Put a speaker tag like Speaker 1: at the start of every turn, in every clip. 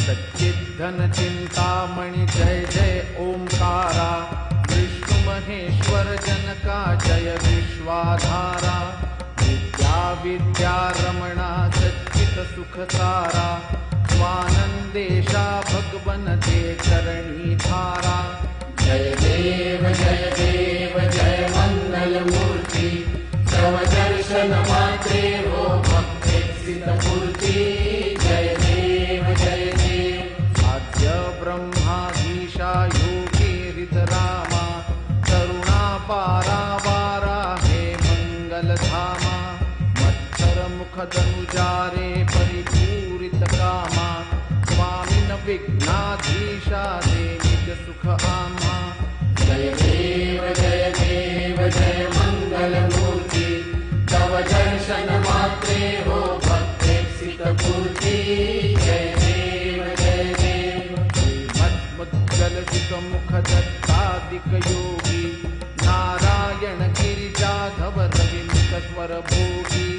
Speaker 1: सच्चिद्धन चिंतामणि जय जय ओंकारा, विष्णु महेश्वर जनका जय विश्वाधारा, विद्या विद्या रमणा सच्चित सुखसारा, स्वानंदेशा भगवन दे चरणी धारा।
Speaker 2: जय देव जय मंगल मूर्ति, तव दर्शन मात्रे हो भक्तेक्षित पूर्ति। जय देव
Speaker 1: आद्य ब्रह्माधीशा योगी हृदरामा, करुणा पारावारा हे मंगल धामा, मत्सर मुख धनुजारे परिपूरित कामा, स्वामिन विघ्नाधीशा दे निज सुख आमा।
Speaker 2: जय देव जय मंगल मूर्ति, तव दर्शन मात्रे हो भक्तेक्षित पूर्ति। जय देव
Speaker 1: श्रीमद्मुद्गल मुख दत्तादिक योगी, नारायण गिरिजाधव रविमुख स्वर भोगी,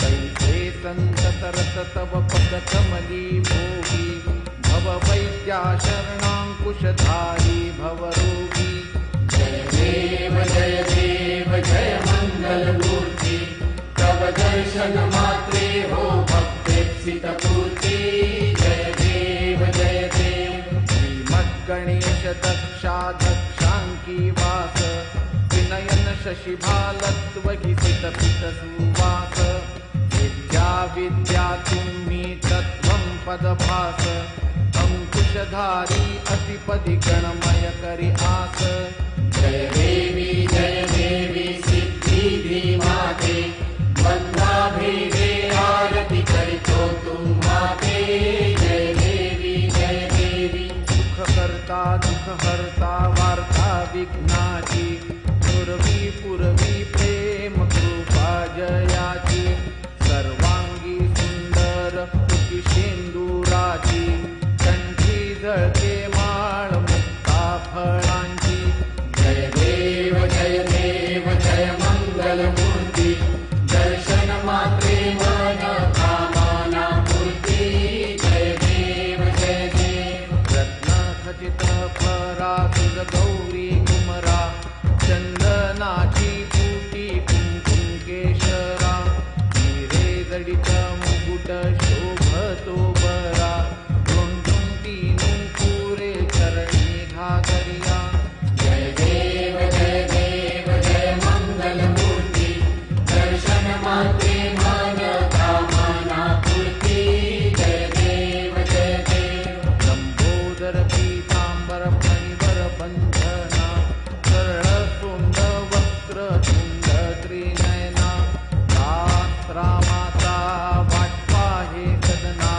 Speaker 1: कैसे संत सरस तव पद कमली भोगी, भव वैद्या शरणांकुशधारी भवरोगी।
Speaker 2: जय देव जय मंगल मूर्ति, तव दर्शन मात्रे हो भक्तेक्षित पूर्ति। जय देव
Speaker 1: श्रीमद्गणेश दक्षांकी वास, विनयन शशिभालत्वहि सित पित सुवास, विद्या विद्या तुम्ही तत्त्वं पदभास, अंकुशधारी अतिपदि गणमय करि आस।
Speaker 2: जय देवी सिद्धि माते, वंदा भेदे आरती करितो तुम्हाते। जय देवी
Speaker 1: सुखकर्ता दुःखहर्ता वार्ता विघ्नाची, पूर्वी प्रेम कृपा जयाची, सर्वांगी सुंदर शेंदुराची, कंठी जळके माळ मुक्ता फळांची।
Speaker 2: जय देव जय मंगल मूर्ति, दर्शन मात्रे मन कामना पूर्ति। जय देव
Speaker 1: रत्न खचित फरा तुझ गौरी कुमरा, चंदनाची फुटी कुंकुम केशरा, हिरे जडित मुकुट शोभतो बरा, रुंदुम तीनु पुरे चरणी घागरिया।
Speaker 2: जय देव जय मंगल मूर्ति, दर्शन मात्रे मन कामना पूर्ति। जय देव
Speaker 1: लंबोदर पीतांबर फणिवर बंधना, सरळ सोंड वक्र तुंड त्रिनयना, रामाचा वाटपा हे सदना,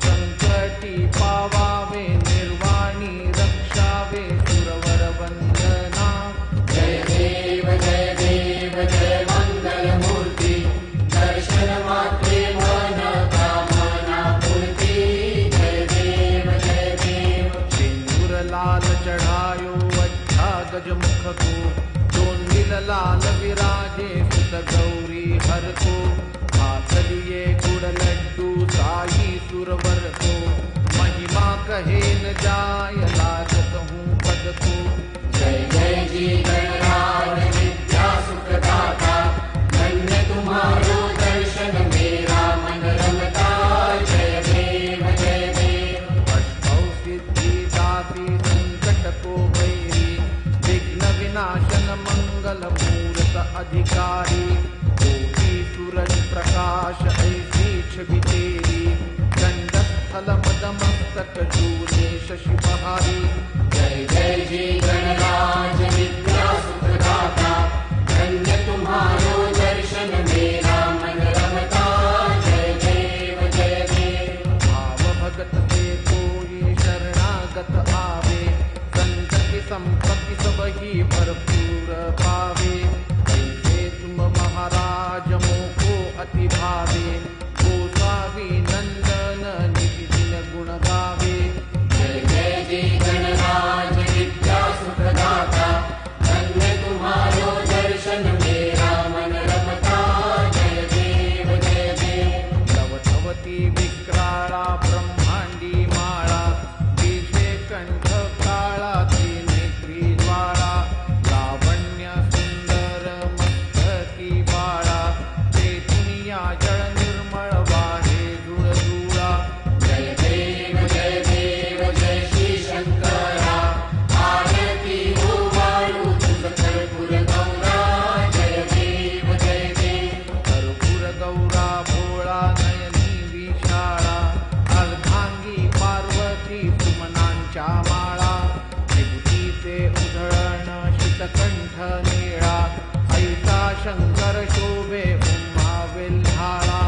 Speaker 1: संकटी पावावे निर्वाणी रक्षावे सुरवर वंदना।
Speaker 2: जय देव जय मंगल मूर्ति, दर्शन मात्रे मन कामना पूर्ति। जय देव
Speaker 1: सिंदूर लाल चढ़ायो अच्छा गजमुख को, दोंदिल लाल विराजे सुत गौरी हर को, हाथ लिए गुड़ लड्डू साई सुरवर को, महिमा कहे न जाय लागत हूँ पद को।
Speaker 2: जय जी गणराज विद्या सुखदाता, धन्य तुम्हारो दर्शन मेरा मन रमता। जय देव
Speaker 1: अष्टौ सिद्धि दाती संकट को वैरी, विघ्न विनाशन मंगल मूर्त अधिकारी, कोटि सूरज प्रकाश ऐसी छवि तेरी, दंडस्थल मदमस्तक जूने शशि बहारी।
Speaker 2: जय जी गणराज विद्या सुखदाता, धन्य तुम्हारो दर्शन मेरा मन रमता। जय देव
Speaker 1: भाव भगत से कोई शरणागत आवे, संतति संपत्ति सब ही भरपूर पावे, कैसे तुम महाराज मोको अति भावे, गोसावी नंदन निधि दिन गुण गावे।
Speaker 2: जय जी गणराज विद्या सुखदाता, धन्य तुम्हारो दर्शन मेरा मन रमता। जय देव
Speaker 1: तव तवती विक्राळा ब्रह्मांडी माळा, फुलांच्या माळा विभूतीचे उधळण शीतकंठ निळा ऐसा शंकर शोभे उमा वेल्हाळा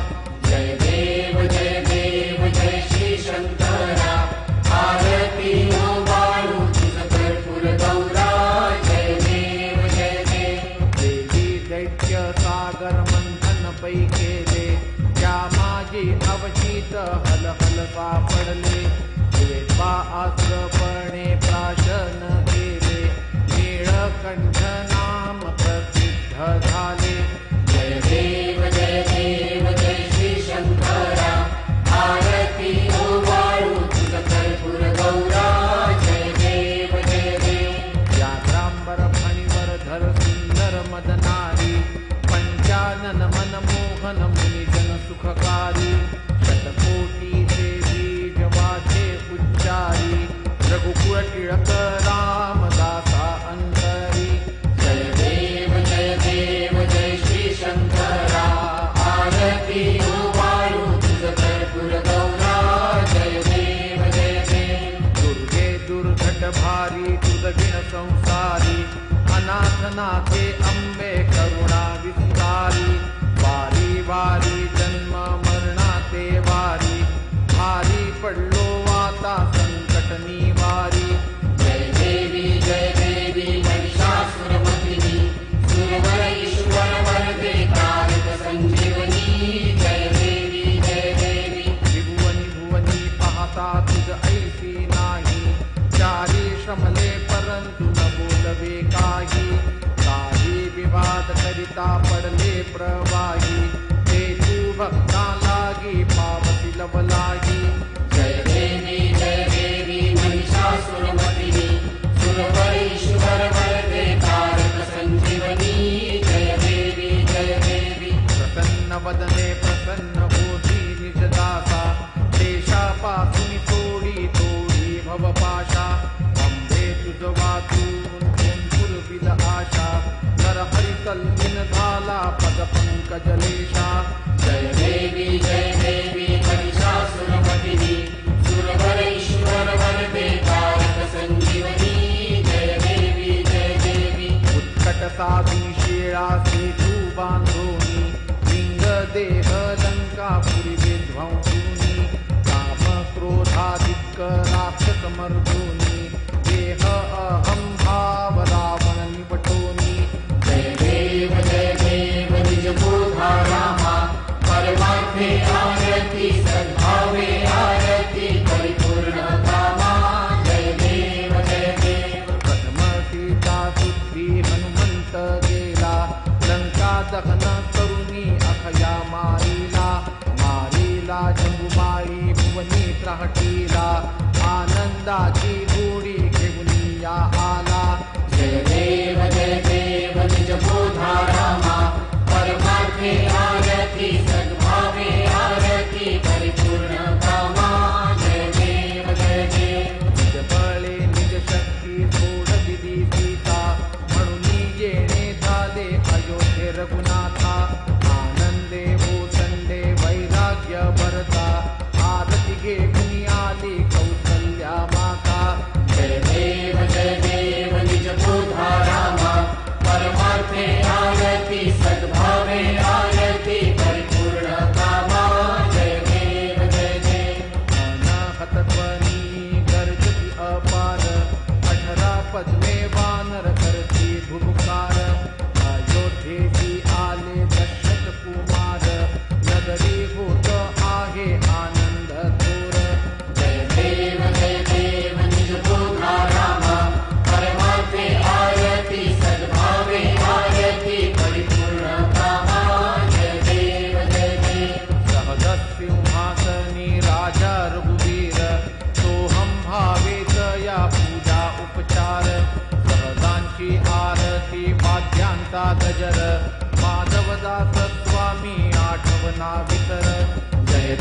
Speaker 2: जय देव जय श्री शंकरा आरती ओवाळू तुझ कर्पूर गौरा जय देव
Speaker 1: देवी दैत्य सागर मंथन पै केले त्या माझी अवचित हल हल सापडले द्वेपा आश्रपणे प्राशन केले नीळकंठ नाम प्रसिद्ध झाले
Speaker 2: जय देव जय श्री शंकरा आरती ओवाळू तुझ कर्पूर गौरा जय देव
Speaker 1: व्याघ्रांबर फणीवर धर सुंदर मदनारी पंचानन मनमोहन मुनिजन सुखकारी शतकोटीचे बीज वाचे उच्चारी रघुकुळ टिळक रामदासा अंतरी
Speaker 2: जय देव जय श्री शंकरा आरती ओवाळू तुझ कर्पूर गौरा जय देव
Speaker 1: दुर्गे दुर्घट भारी तुझ संसारी अनाथनाथे अंबे करुणा विस्तारी वारी वारी जन्म मरणाते वारी भारी पडलो आता संकट निवारी
Speaker 2: जय देवी महिषासुरमर्दिनी सुरवर ईश्वर वरदे कारक संजीवनी जय देवी
Speaker 1: त्रिभुवनी भुवनी पाहता तुझ ऐसी नाही चारी श्रमले परंतु न बोलवे काही विवाद करिता पडले प्रवाही ते तू भक्ता लागी पावती लवलागी
Speaker 2: जय देवी महिषासुरमर्दिनी सुरवर ईश्वर वरदे कारक संजीवनी जय देवी
Speaker 1: प्रसन्न वदने प्रसन्न होती निज दासा देशापासून तोडी भवपाशा अंबे तुझ वाचून पूर्विल आशा नरहरी तल्लीन झाला पद पंकजलेशा
Speaker 2: जय देवी महिषासुरमर्दिनी सुरवर ईश्वर वरदे कारक संजीवनी जय देवी
Speaker 1: उत्कट साधून शिळा सेतू बांधोनी लिंग देह लंकापुरी विध्वंसूनी काम क्रोधाधिक राक्षस मर्दोनी देह अहं भाव रावण निवटोनी
Speaker 2: जय देव निज बोधा रामा परमार्थे आरती सद्भावे आरती परिपूर्ण कामा जय देव
Speaker 1: प्रथम सीता सुत्री हनुमंत गेला लंका दहन करुणी अखया मारीला जंबुबाई भुवनी त्रहटीला आनंदाची गोडी घेऊन या आला
Speaker 2: जय देव निज बोधा रामा परमार्थे आरती सद्भावे आरती परिपूर्ण कामा जय देव
Speaker 1: निज बळे निज शक्ती थोड दिली सीता म्हणून येणे झाले अयोध्ये रघुनाथा आनंदे ओसंडे वैराग्य भरता आरती घेऊन आली कौसल्या माता
Speaker 2: जय देव निज बोधा रामा परमार्थे आरती सद्भावे आरती परिपूर्ण कामा जय देव
Speaker 1: अनाहतत्वनी गर्जती अपार 18 पद्मे वानर करती भुभुकार अयोध्येची आले दशरथ कुमार नगरी होत आहे आनंद थोर
Speaker 2: जय देव निज बोधा रामा परमार्थे आरती सद्भावे आरती परिपूर्ण कामा जय देव
Speaker 1: सहज सिंहासनी राजा रघुवीर सोहम भावेत या पूजा उपचार सहजांची आरती वाद्यांचा गजर माधवदास स्वामी आठवना वितर
Speaker 2: जय